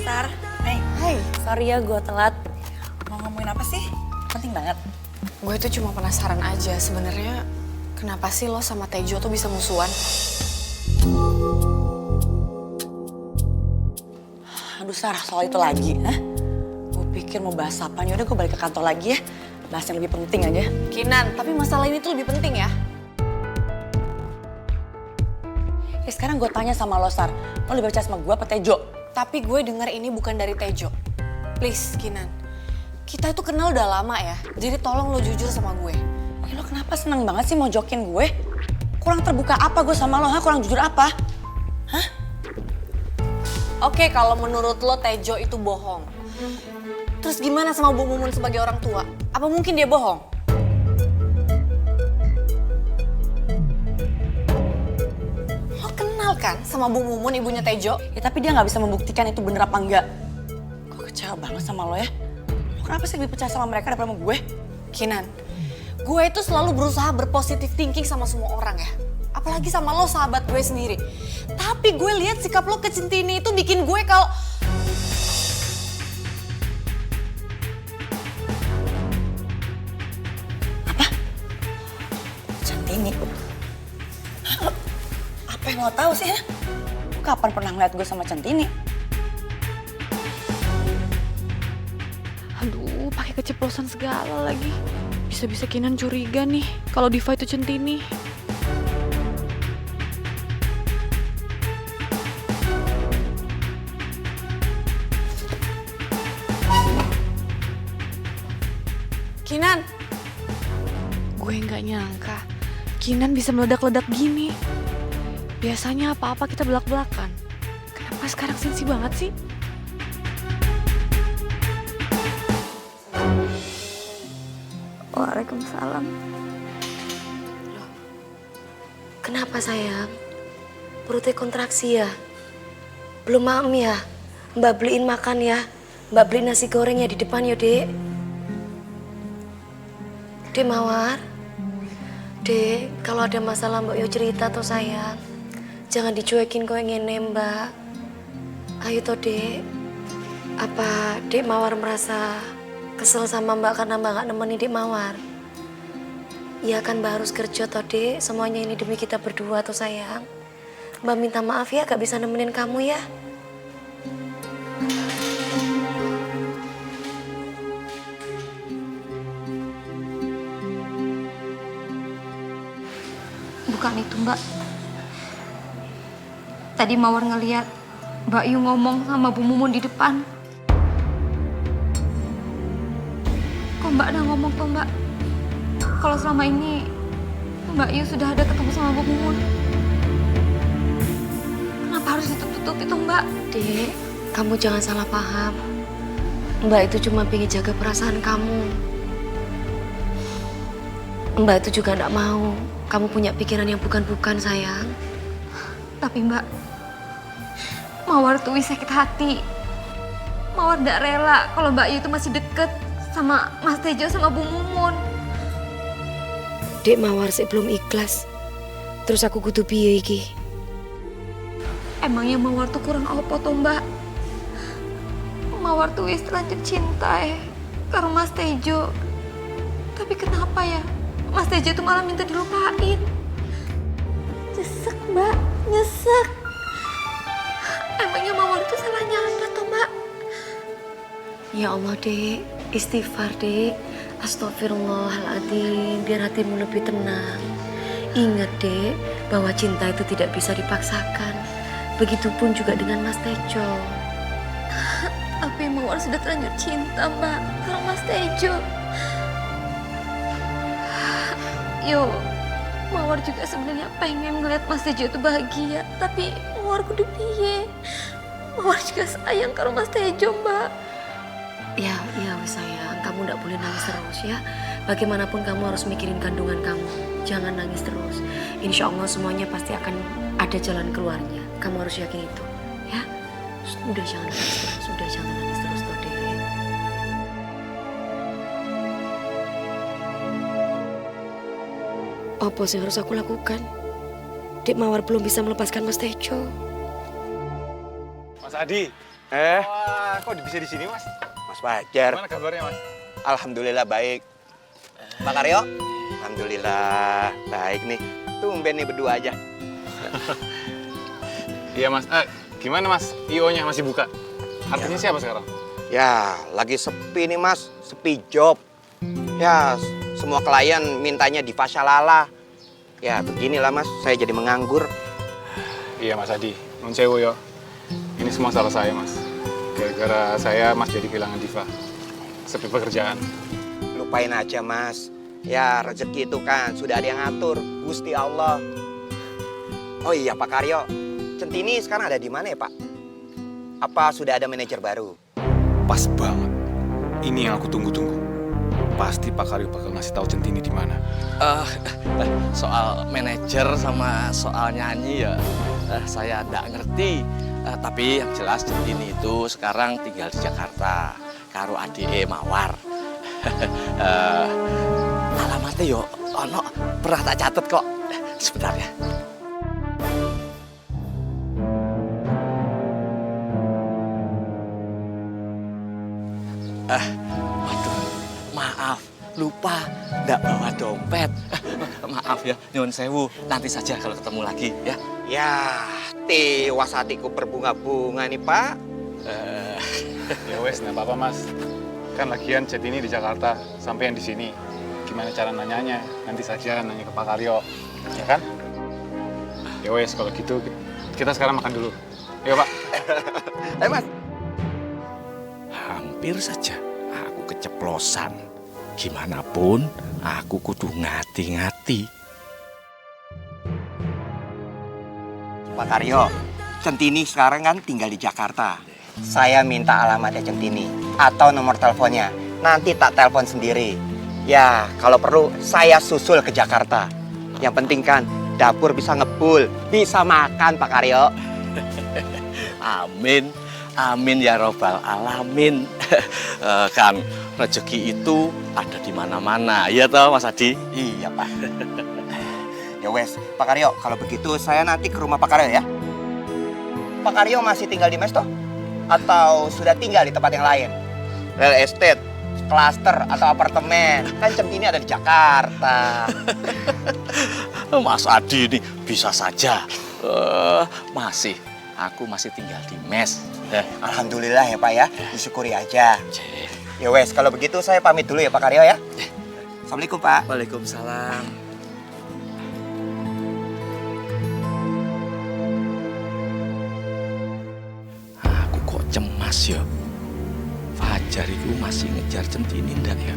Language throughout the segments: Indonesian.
Sar. Hai. Sorry ya gue telat. Mau ngomongin apa sih? Penting banget. Gue tuh cuma penasaran aja sebenarnya kenapa sih lo sama Tejo tuh bisa musuhan? Aduh Sar, soal itu lagi. Gue pikir mau bahas apa nih, udah gue balik ke kantor lagi ya. Bahas yang lebih penting aja. Kinan, tapi masalah ini tuh lebih penting ya. Sekarang gue tanya sama lo Sar, lo lebih percaya sama gue apa Tejo? Tapi gue denger ini bukan dari Tejo. Please, Kinan. Kita itu kenal udah lama ya, jadi tolong lo jujur sama gue. Lo kenapa seneng banget sih mau jokin gue? Kurang terbuka apa gue sama lo, kurang jujur apa? Oke, kalau menurut lo Tejo itu bohong. Terus gimana sama Bu Mumun sebagai orang tua? Apa mungkin dia bohong? Lo kenal kan sama Bu Mumun, ibunya Tejo? Ya tapi dia gak bisa membuktikan itu bener apa enggak. Gue kecewa banget sama lo ya. Lo kenapa sih lebih percaya sama mereka daripada sama gue? Kinan, gue itu selalu berusaha berpositif thinking sama semua orang ya. Apalagi sama lo, sahabat gue sendiri. Tapi gue lihat sikap lo ke Centini itu bikin gue kalau... Centini? Apa yang lo tahu sih ya? Kapan pernah ngeliat gue sama Centini? Aduh, pakai keceplosan segala lagi. Bisa-bisa Kinan curiga nih kalau Diva itu Centini. Kinan, Gue nggak nyangka Kinan bisa meledak-ledak gini. Biasanya apa-apa kita belak-belakan. Kenapa sekarang sensi banget sih? Waalaikumsalam. Kenapa sayang? Perutnya kontraksi ya? Belum maem ya? Mbak beliin makan ya? Mbak beliin nasi goreng ya di depan ya dek? Dek Mawar? Dek, kalau ada masalah mbak yo cerita toh sayang. Jangan dicuekin kau yang ngene mbak. Ayo toh dek. Apa dek Mawar merasa kesel sama mbak karena mbak gak nemenin dek Mawar? Iya kan mbak harus kerja toh dek. Semuanya ini demi kita berdua toh sayang. Mbak minta maaf ya gak bisa nemenin kamu ya. Bukan itu mbak. Tadi Mawar ngeliat Mbak Yu ngomong sama Bu Mumun di depan. Kok mbak ada ngomong tuh mbak? Kalau selama ini Mbak Yu sudah ada ketemu sama Bu Mumun. Kenapa harus ditutup itu mbak? Dek, kamu jangan salah paham. Mbak itu cuma pengen jaga perasaan kamu. Mbak itu juga gak mau kamu punya pikiran yang bukan-bukan sayang. Tapi mbak, Mawar tuh sakit hati. Mawar gak rela kalau Mbak Yu itu masih deket sama Mas Tejo sama Bu Mumun. Dek Mawar sih belum ikhlas. Terus aku kudu piye iki? Emangnya Mawar tuh kurang apa tuh mbak? Mawar tuh wis terlanjur cinta karo Mas Tejo. Tapi kenapa ya Mas Tejo tuh malah minta dilupain? Nyesek mbak, nyesek. Emangnya Mawar tuh salahnya apa tuh mbak? Ya Allah dek, istighfar dek. Astagfirullahaladzim, biar hatimu lebih tenang. Ingat dek, bahwa cinta itu tidak bisa dipaksakan. Begitupun juga dengan Mas Tejo. Tapi Mawar sudah terlanjur cinta mbak karo Mas Tejo. Yo, Mawar juga sebenarnya pengen ngeliat Mas Tejo itu bahagia. Tapi Mawar kudu piye? Mawar juga sayang karo Mas Tejo mbak. Ya wes sayang, kamu nggak boleh nangis terus ya. Bagaimanapun kamu harus mikirin kandungan kamu. Jangan nangis terus. Insya Allah semuanya pasti akan ada jalan keluarnya. Kamu harus yakin itu, ya. Udah jangan nangis terus, udah jangan nangis terus toh Dek. Apa sih yang harus aku lakukan? Dek Mawar belum bisa melepaskan Mas Tejo. Mas Adi, Wah, kok bisa di sini, Mas? Mas Fajar. Gimana kabarnya, Mas? Alhamdulillah baik. Pak Karyo? Alhamdulillah baik nih. Tumben nih berdua aja. Iya, Mas. Gimana, Mas? IO-nya masih buka? Artinya siapa sekarang? Ya, lagi sepi nih Mas, sepi job. Ya, semua klien mintanya di Fasyalala. Ya, beginilah Mas, saya jadi menganggur. Iya, Mas Adi. Nun sewu yo. Ini semua salah saya, Mas. Gara-gara saya, Mas jadi kehilangan Diva. Sepi pekerjaan. Lupain aja Mas. Ya, rezeki itu kan sudah ada yang ngatur, Gusti Allah. Oh iya Pak Karyo, Centini sekarang ada di mana ya Pak? Apa sudah ada manajer baru? Pas banget. Ini yang aku tunggu-tunggu. Pasti Pak Karyo bakal ngasih tahu Centini di mana. Soal manajer sama soal nyanyi ya saya nggak ngerti. Tapi yang jelas Centini itu sekarang tinggal di Jakarta karo adike Mawar. Alamatnya yo ono pernah tak catet kok. Sebentar ya. Waduh, maaf, lupa, nggak bawa dompet. Maaf ya, nyuwun sewu. Nanti saja kalau ketemu lagi ya. Ya, tewas hatiku berbunga-bunga nih Pak. Ya wes, nggak apa-apa, Mas. Kan lagian Centini di Jakarta, sampai yang di sini. Gimana cara nanyanya? Nanti saja nanya ke Pak Karyo. Ya kan? Ya wes, kalau gitu kita sekarang makan dulu. Ayo, Pak. Ayo Mas. Hampir saja aku keceplosan. Gimana pun aku kudu ngati-ngati. Pak Karyo, Centini sekarang kan tinggal di Jakarta. Saya minta alamatnya Centini atau nomor teleponnya. Nanti tak telepon sendiri. Ya, kalau perlu saya susul ke Jakarta. Yang penting kan dapur bisa ngebul, bisa makan Pak Karyo. Amin, amin ya robbal alamin. Kan rezeki itu ada di mana-mana, iya toh Mas Adi? Iya Pak. Ya wes, Pak Karyo, kalau begitu saya nanti ke rumah Pak Karyo ya. Pak Karyo masih tinggal di mes toh? Atau sudah tinggal di tempat yang lain? Real estate, klaster atau apartemen? Kan Centini ada di Jakarta. Mas Adi ini bisa saja. Aku masih tinggal di mes. Alhamdulillah ya Pak ya, disyukuri aja. Cih. Ya wes, kalau begitu saya pamit dulu ya Pak Karyo ya. Assalamualaikum Pak. Waalaikumsalam. Aku kok cemas ya. Fajar itu masih ngejar Centini ndak ya?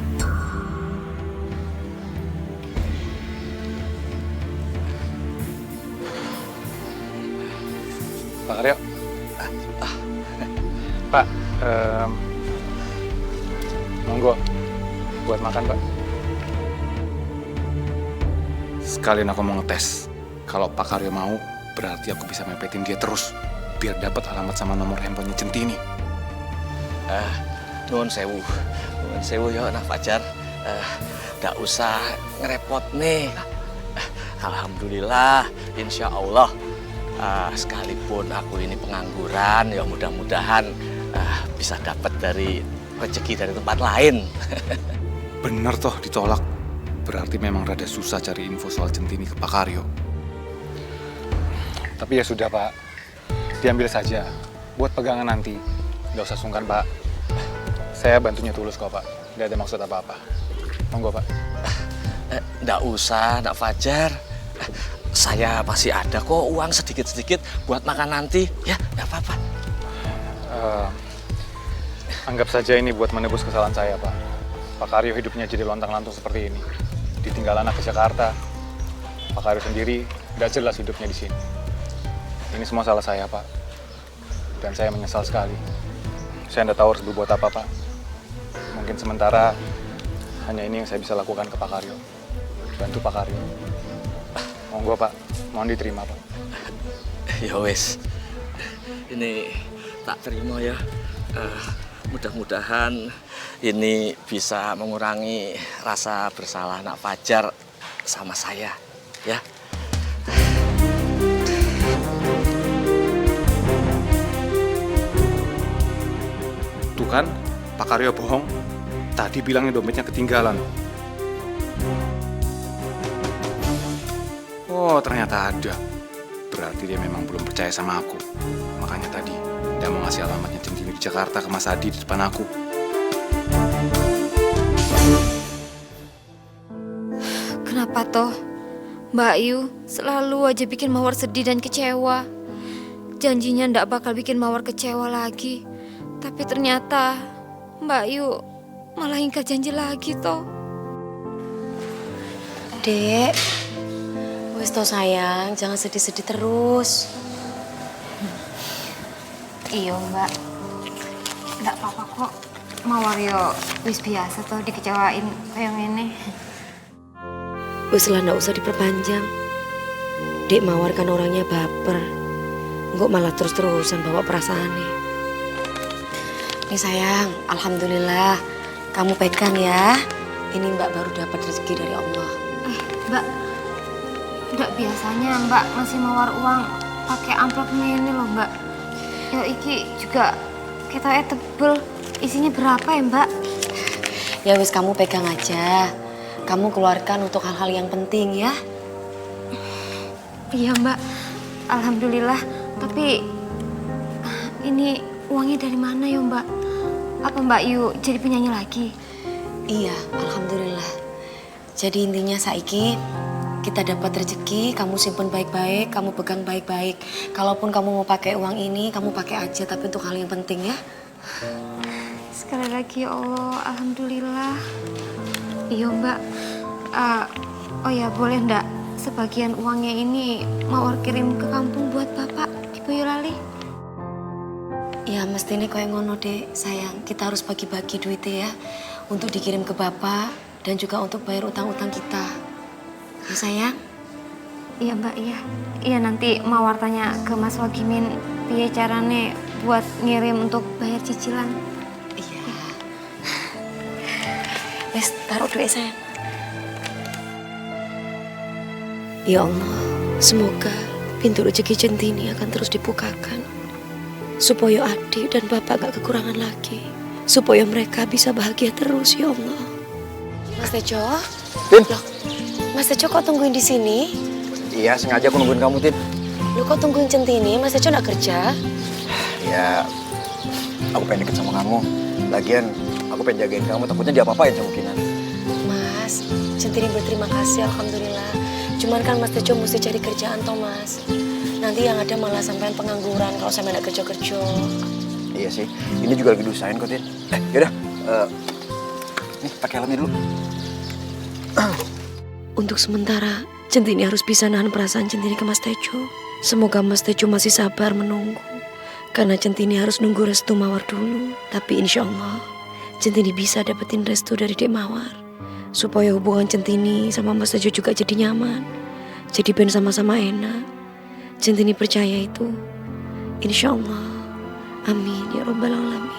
Pak Karyo. Pak, monggo buat makan, Pak. Sekalian aku mau ngetes. Kalau Pak Karyo mau, berarti aku bisa mepetin dia terus. Biar dapat alamat sama nomor handphonenya Centini. Nuwun sewu. Nuwun sewu ya, Nak Fajar. Nggak usah ngerepot nih. Alhamdulillah, insya Allah. Sekalipun aku ini pengangguran, ya mudah-mudahan bisa dapat dari rezeki dari tempat lain. Bener toh ditolak. Berarti memang rada susah cari info soal Centini ke Pak Karyo. Tapi ya sudah Pak, diambil saja. Buat pegangan nanti. Nggak usah sungkan Pak. Saya bantunya tulus kok Pak. Nggak ada maksud apa-apa. Monggo Pak. Nggak usah, Nak Fajar. Saya masih ada kok uang sedikit-sedikit buat makan nanti. Ya, nggak apa-apa. Anggap saja ini buat menebus kesalahan saya, Pak. Pak Karyo hidupnya jadi lontang-lantung seperti ini. Ditinggal anak ke Jakarta. Pak Karyo sendiri nggak jelas hidupnya di sini. Ini semua salah saya, Pak. Dan saya menyesal sekali. Saya nggak tahu harus berbuat apa, Pak. Mungkin sementara hanya ini yang saya bisa lakukan ke Pak Karyo. Bantu Pak Karyo. Monggo Pak, mohon diterima Pak. Ya wes, ini tak terima ya. Mudah-mudahan ini bisa mengurangi rasa bersalah Nak Fajar sama saya, ya. Tuh kan, Pak Karyo bohong. Tadi bilangnya dompetnya ketinggalan. Oh, ternyata ada. Berarti dia memang belum percaya sama aku. Makanya tadi dia mau ngasih alamatnya Centini di Jakarta ke Mas Adi di depan aku. Kenapa toh Mbak Ayu selalu aja bikin Mawar sedih dan kecewa? Janjinya ndak bakal bikin Mawar kecewa lagi. Tapi ternyata Mbak Ayu malah ingkar janji lagi toh. Dek, wis toh sayang, jangan sedih-sedih terus. Iya Mbak, ndak apa-apa kok. Mawar yo wis biasa toh dikecewain kayak gini. Wis lah nggak usah diperpanjang. Dek Mawar kan orangnya baper. Enggak malah terus-terusan bawa perasaannya. Nih sayang, alhamdulillah kamu pegang ya. Ini Mbak baru dapat rezeki dari Allah. Mbak, ndak biasanya Mbak ngasih Mawar uang pakai amplopnya ini loh Mbak. Yo iki juga ketoknya tebel. Isinya berapa ya Mbak? Ya wis kamu pegang aja. Kamu keluarkan untuk hal-hal yang penting ya. Iya Mbak, alhamdulillah. Tapi ini uangnya dari mana ya Mbak? Apa Mbak Yu jadi penyanyi lagi? Iya, alhamdulillah. Jadi intinya saiki kita dapat rezeki, kamu simpen baik-baik, kamu pegang baik-baik. Kalaupun kamu mau pakai uang ini, kamu pakai aja, tapi untuk hal yang penting ya. Sekali lagi ya Allah, alhamdulillah. Iya Mbak, oh ya boleh ndak sebagian uangnya ini Mawar kirim ke kampung buat Bapak, Ibu Yulali? Ya mestinya kayak ngono deh sayang, kita harus bagi-bagi duitnya ya. Untuk dikirim ke Bapak dan juga untuk bayar utang-utang kita. Ya sayang? Iya Mbak, iya. Iya nanti Mawar tanya ke Mas Wagimin piye carane buat ngirim untuk bayar cicilan. Iya. Wes, taruh duit sayang. Ya Allah, semoga pintu rezeki Centini akan terus dibukakan. Supaya adik dan bapak gak kekurangan lagi. Supaya mereka bisa bahagia terus, ya Allah. Mas Tejo? Tin. Loh, Mas Tejo kok tungguin di sini? Iya, sengaja aku nungguin kamu, Tin. Lu kok tungguin Centini? Mas Tejo gak kerja? Ya, aku pengen deket sama kamu. Lagian, aku pengen jagain kamu, takutnya diapa-apain sama Kinan. Mas, Centini berterima kasih, alhamdulillah. Cuman kan Mas Tejo mesti cari kerjaan toh, Mas. Nanti yang ada malah sampean pengangguran kalau sampai gak kerja-kerja. Iya sih, ini juga lagi diusahain kok, Tin. Yaudah, nih pakai helmnya dulu. Untuk sementara, Centini harus bisa nahan perasaan Centini ke Mas Tejo. Semoga Mas Tejo masih sabar menunggu. Karena Centini harus nunggu restu Mawar dulu. Tapi insya Allah, Centini bisa dapetin restu dari Dek Mawar. Supaya hubungan Centini sama Mas Tejo juga jadi nyaman. Jadi ben sama-sama enak. Centini percaya itu. Insya Allah. Amin ya Rabbal Alamin.